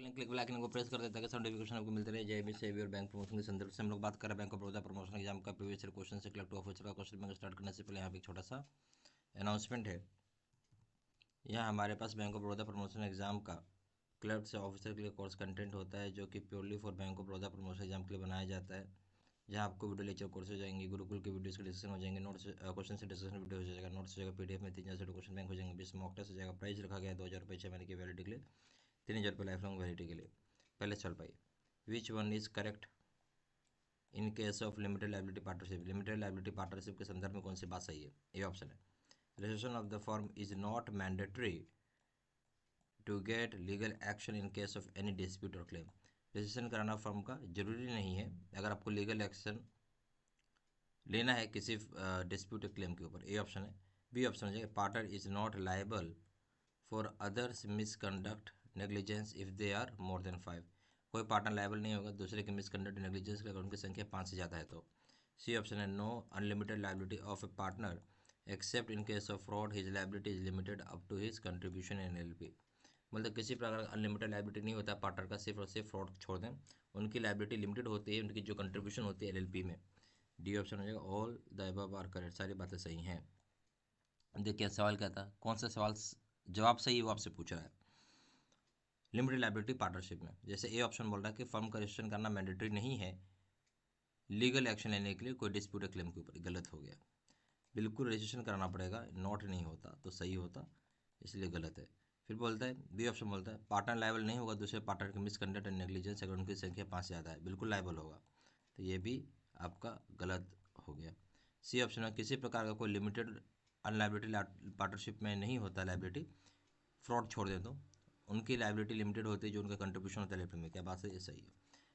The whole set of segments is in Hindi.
क्लिक वाला आइकन को प्रेस कर देता है ताकि नोटिफिकेशन आपको मिलते रहे। जय भी सेवी और बैंक प्रमोशन के संदर्भ से हम लोग बात कर रहे हैं bank of Baroda promotion exam का प्रीवियस ईयर क्वेश्चन से कलेक्ट ऑफिसर का क्वेश्चन बैंक स्टार्ट करने से पहले यहाँ पे एक छोटा सा अनाउंसमेंट है। यहाँ हमारे पास bank of Baroda promotion exam का क्लर्क से ऑफिसर के लिए कोर्स कंटेंट होता है जो कि purely for bank of Baroda promotion exam के लिए बनाया जाता है। जहाँ आपको वीडियो लेक्चर कोर्स हो जाएंगे, गुरुकुल के वीडियोस के डिस्कशन हो जाएंगे, नोट्स क्वेश्चन से डिस्कशन वीडियो हो जाएगा, नोट्स हो जाएगा पीडीएफ में 3,000 क्वेश्चन बैंक हो जाएंगे, 20 मॉक टेस्ट हो जाएगा। प्राइस रखा गया 2,000 रुपये 6 महीने की वैलिडिटी के लिए, 3,000 रुपये लाइफ लॉन्ग वैलिडिटी के लिए। पहले चल पाइए, which one is correct in case of limited liability partnership. Limited liability partnership के संदर्भ में कौन सी बात सही है? ये ऑप्शन है, registration of the firm is not mandatory to get legal action in case of any dispute और क्लेम। रजिस्ट्रेशन कराना फर्म का जरूरी नहीं है अगर आपको लीगल एक्शन लेना है किसी डिस्प्यूट क्लेम के ऊपर। ए ऑप्शन है। बी ऑप्शन हो जाएगा, partner is not liable for others misconduct negligence if they are more than 5। कोई पार्टनर लाइबल नहीं होगा दूसरे के मिसकंडक्ट नेग्लिजेंस के अगर उनकी संख्या 5 से ज़्यादा है तो। सी ऑप्शन है, no unlimited liability of a partner except in case of fraud his liability is limited up to his contribution in LLP. मतलब किसी प्रकार का अनलिमिटेड लाइबिलिटी नहीं होता पार्टनर का, सिर्फ और सिर्फ फ्रॉड छोड़ दें, उनकी लाइबिलिटी लिमिटेड होती है, उनकी जो कंट्रीब्यूशन होती है एलएलपी में। डी ऑप्शन हो जाएगा, all the above are correct, सारी बातें सही हैं। देखिए सवाल क्या था, कौन सा सवाल जवाब सही है वो आपसे पूछ रहा है। लिमिटेड लाइबिलिटी पार्टनरशिप में जैसे ए ऑप्शन बोल रहा है कि फर्म का रजिस्ट्रेशन करना मैंडेटरी नहीं है लीगल एक्शन लेने के लिए कोई डिस्प्यूट क्लेम के ऊपर, गलत हो गया। बिल्कुल रजिस्ट्रेशन कराना पड़ेगा, नोट नहीं होता तो सही होता, इसलिए गलत है। फिर बोलता है, बी ऑप्शन बोलता है, पार्टनर लायबल नहीं होगा दूसरे पार्टनर के मिसकंडक्ट एंड नेग्लिजेंस अगर उनकी संख्या 5 से ज़्यादा है, बिल्कुल लायबल होगा, तो ये भी आपका गलत हो गया। सी ऑप्शन है, किसी प्रकार का कोई लिमिटेड अनलाइबिलिटी पार्टनरशिप में नहीं होता लाइबिलिटी, फ्रॉड छोड़ दे तो उनकी लाइबिलिटी लिमिटेड होती है जो उनका कंट्रीब्यूशन होता है लेटर में। क्या बात है? ये सही है।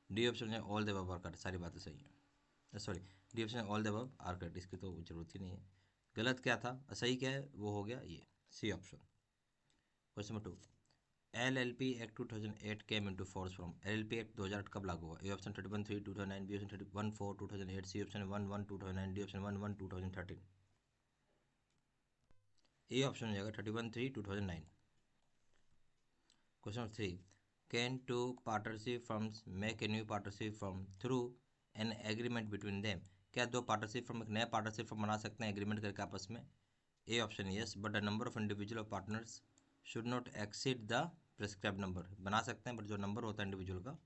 डी ऑप्शन है, all the above are correct, सारी बातें सही हैं। Sorry, D option all the above are correct, इसकी तो जरूरत ही नहीं है। गलत क्या था, सही क्या है, वो हो गया ये C option. Question number 2, LLP act 2008 came into force from. LLP act 2008 कब लागू हुआ? A option 31/3/2009, B option 31/4/2008, C option 1/1/2009, D option 1/1/2013। A option हो जाएगा 31/3/2009। Question number 3, can two partnership firms make a new partnership firm through an agreement between them. क्या दो पार्टनरशिप फर्म एक नया पार्टनरशिप फर्म बना सकते हैं एग्रीमेंट करके आपस में? A option yes, but the number of individual of partners should not exceed the prescribe number. बना सकते हैं बट जो नंबर होता है इंडिविजुअल का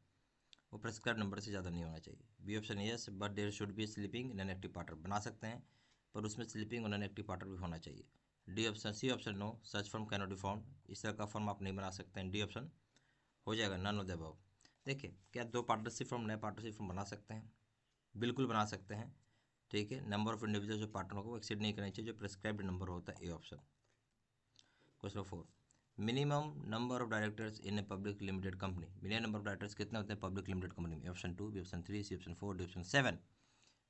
वो प्रिस्क्राइब नंबर से ज़्यादा नहीं होना चाहिए। B option yes, but there should be sleeping non active partner. बना सकते हैं पर उसमें स्लीपिंग और नॉन एक्टिव पार्टनर भी होना चाहिए। D option, C option no, such firm can not be found, इस तरह का फर्म आप नहीं बना सकते हैं। डी ऑप्शन हो जाएगा, नन ऑफ द अबव। देखिए, क्या दो पार्टनरशिप फर्म नए पार्टनरशिप फर्म बना सकते हैं? बिल्कुल बना सकते हैं, ठीक है। नंबर ऑफ इंडिविजुअल जो पार्टनर होगा वो एक्सीड नहीं करना चाहिए, जो प्रिस्क्राइब्ड नंबर होता है। A option. Question number 4, minimum number of directors in a public limited company. Minimum number of directors कितने होते हैं पब्लिक लिमिटेड कंपनी में? Option 2, B option 3, C option 4, D option 7।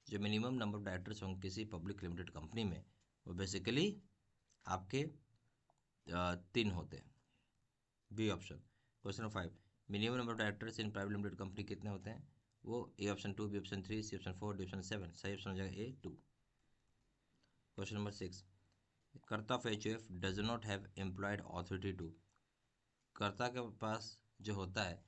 जो मिनिमम नंबर ऑफ डायरेक्टर्स होंगे किसी पब्लिक लिमिटेड कंपनी में वो बेसिकली आपके 3 होते हैं। B option. Question number 5, minimum number of directors in private limited company कितने होते हैं? वो A option 2, B option 3, C option 4, D option 7। सही ऑप्शन हो जाएगा ए 2। Question number 6, karta of HUF does not have employed authority to. Karta के पास जो होता है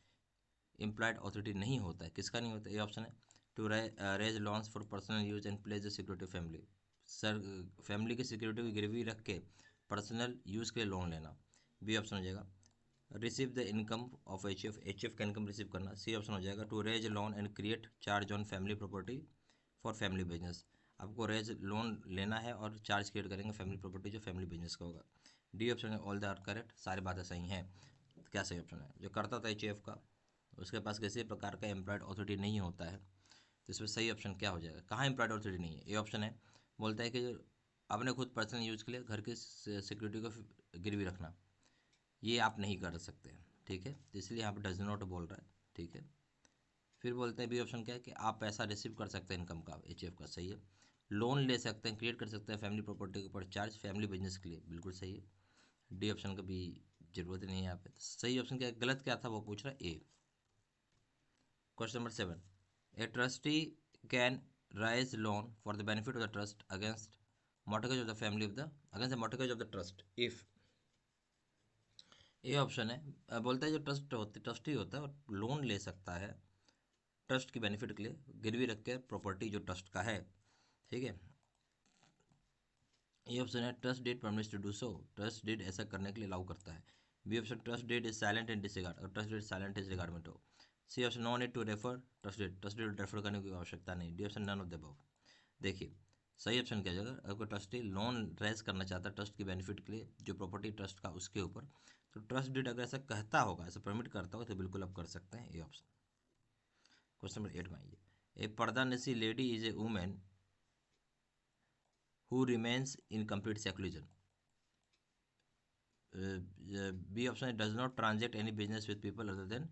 एम्प्लॉयड अथॉरिटी नहीं होता है, किसका नहीं होता? ए ऑप्शन है, to raise loans for personal use and pledge the security family. Sir, family की सिक्योरिटी को गिरवी रख के पर्सनल यूज़ के लिए लोन लेना। बी ऑप्शन हो जाएगा, receive the income of HUF, HUF का इनकम रिसीव करना। सी ऑप्शन हो जाएगा, to raise loan and create charge on family property for family business. आपको रेज लोन लेना है और चार्ज क्रिएट करेंगे फैमिली प्रॉपर्टी जो फैमिली बिजनेस का होगा। डी ऑप्शन है, ऑल द आर करेक्ट, सारी बातें सही हैं। तो क्या सही ऑप्शन है? जो करता था एचयूएफ का उसके पास किसी प्रकार का एम्प्लॉयड अथॉरिटी नहीं होता है, तो इसमें सही ऑप्शन क्या हो जाएगा? कहाँ एम्प्लॉयड अथॉरिटी नहीं है? ए ऑप्शन है, बोलता है कि आपने खुद पर्सनल यूज़ के लिए घर की सिक्योरिटी को गिरवी रखना, ये आप नहीं कर सकते, ठीक है, तो इसलिए यहाँ पर डज नॉट बोल रहा है, ठीक है। फिर बोलते हैं बी ऑप्शन क्या है कि आप पैसा रिसीव कर सकते हैं इनकम का, एचयूएफ का, सही है। लोन ले सकते हैं, क्रिएट कर सकते हैं फैमिली प्रॉपर्टी के ऊपर चार्ज फैमिली बिजनेस के लिए, बिल्कुल सही है। डी ऑप्शन का भी जरूरत नहीं है यहाँ पे। तो सही ऑप्शन क्या है, गलत क्या था वो पूछ रहा है, ए। Question number 7, a trustee can raise loan for the benefit of the trust against mortgage of the family of the against the mortgage of the trust if ये ऑप्शन है। बोलता है जो ट्रस्टी होता है और लोन ले सकता है ट्रस्ट की बेनिफिट के लिए गिरवी रख के प्रॉपर्टी जो ट्रस्ट का है। ठीक है, ये ऑप्शन है trust deed permits to do so, trust deed ऐसा करने के लिए अलाउ करता है। B option trust deed is silent in disregard, और trust deed silent is regard में तो। C option no need to refer trust deed refer करने की आवश्यकता नहीं। D option none of the above. देखिए सही ऑप्शन क्या जाएगा, अगर कोई ट्रस्टी लोन रेज करना चाहता है ट्रस्ट की बेनिफिट के लिए जो प्रॉपर्टी ट्रस्ट का उसके ऊपर, तो ट्रस्ट डीड अगर ऐसा कहता होगा, ऐसा परमिट करता होगा, तो बिल्कुल आप कर सकते हैं ये ऑप्शन। क्वेश्चन नंबर 8 में आइए। ए पर्दा नसी lady is a women who remains in complete secularism. B option है does not transact any business with people other than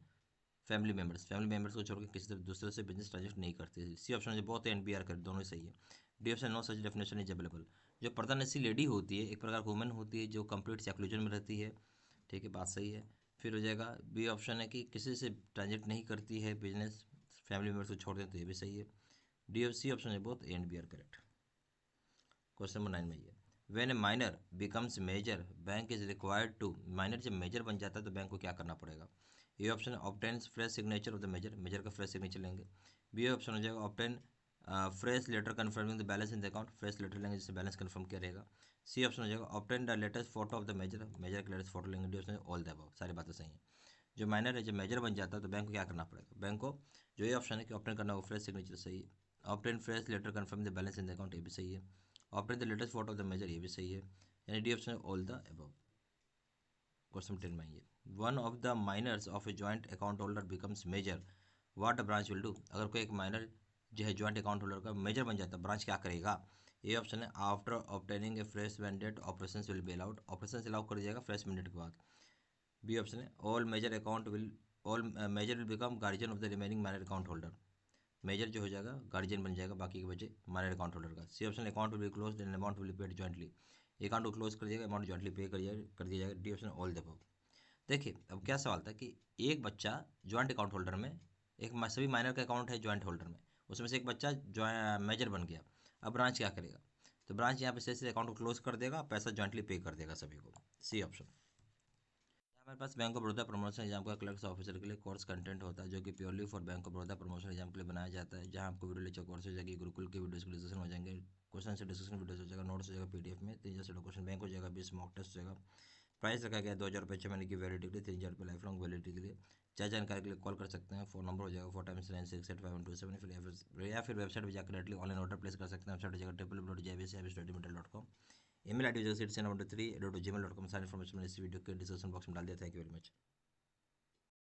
family members, family members को छोड़ के किसी दूसरे से बिजनेस ट्रांजेक्ट नहीं करती है। सी ऑप्शन है बहुत एन बी आर कर, दोनों ही सही है। D option no such definition is available. जो पर्दानसी लेडी होती है एक प्रकार की वुमेन होती है जो कंप्लीट सेक्युलरिज्म में रहती है। ठीक है, बात सही है। फिर हो जाएगा बी ऑप्शन है कि किसी से ट्रांजेक्ट नहीं करती है बिजनेस, फैमिली मेम्बर्स को छोड़ देते, ये भी सही है। डी सी ऑप्शन है बहुत and B are correct. Question number 9 में ये, when a minor becomes major bank is required to, minor जब मेजर बन जाता है तो बैंक को क्या करना पड़ेगा। ये option obtains fresh signature of the major, major का फ्रेश सिग्नेचर लेंगे। बी ऑप्शन हो जाएगा obtain fresh letter confirming the balance in the account, fresh letter लेंगे जिससे बैलेंस कन्फर्म किया रहेगा। सी ऑप्शन हो जाएगा obtain the latest photo of the major, major का लेटेस्ट फोटो लेंगे। D option all the above, सारी बातें सही हैं। जो माइनर है जब मेजर बन जाता है तो बैंक को क्या करना पड़ेगा, बैंक को जो ये ऑप्शन है कि ऑप्टेन करना होगा फ्रेश सिग्नेचर, सही है। Obtain fresh letter confirm the balance in the account, ये भी सही है। Obtain the latest photo of the major, ये भी सही है, यानी D option all the above. Question 10 में आइए, one of the minors of a joint account holder becomes major, what a branch will do. अगर कोई एक माइनर जो है जॉइंट अकाउंट होल्डर का मेजर बन जाता है, ब्रांच क्या करेगा। ये ऑप्शन है after obtaining a fresh mandate operation will be allowed, operation allow कर दिया जाएगा फ्रेश मैंडेट के बाद। बी ऑप्शन है all major account will, all major will become guardian of the remaining minor account holder, major जो हो जाएगा गार्जियन बन जाएगा बाकी के बचे माइनर अकाउंट होल्डर का। C option account will be close and amount will be paid jointly, account को क्लोज कर दिया जाएगा, अमाउंट जॉइंटली पे कर दिया जाएगा। D option all the above. देखिए अब क्या सवाल था कि एक बच्चा जॉइंट अकाउंट होल्डर में, एक सभी माइनर का अकाउंट है जॉइंट होल्डर में, उसमें से एक बच्चा मेजर बन गया, अब ब्रांच क्या करेगा, तो ब्रांच यहाँ पे से अकाउंट को क्लोज कर देगा, पैसा जॉइंटली पे कर देगा सभी को। C option. हमारे पास bank of Baroda promotion exam का क्लर्क्स ऑफिसर के लिए कोर्स कंटेंट होता है जो कि purely for bank of Baroda promotion exam के लिए बनाया जाता है, जहां आपको वीडियो लेक्चर कोर्स हो जाएगी, गुरुकुल के वीडियोस के डिस्कशन हो जाएंगे, क्वेश्चन से डिस्कशन वीडियोस हो जाएगा, नोट्स हो जाएगा पीडीएफ में, 3,000 क्वेश्चन बैंक हो जाएगा, 20 मॉक टेस्ट हो जाएगा। प्राइस रखा गया 2,000 रुपये 6 महीने की वैलिडिटी के लिए, 3,000 रुपये लाइफ लॉन्ग वैलिडिटी के लिए। चाहे जानकारी के लिए कॉल कर सकते हैं, फ़ोन नंबर हो जाएगा 4x9685127, फिर वेबसाइट पर जाकर डायरेक्टली ऑनलाइन ऑर्डर प्लेस कर सकते हैं। वेबसाइट हो जाएगा www.jbc.metal.com। ईमेल आईडी हो जाएगा citizen3@gmail.com। सारी इन्फॉर्मेशन मैंने इस वीडियो के डिस्क्रिप्शन बॉक्स में डाल दिया। Thank you very much.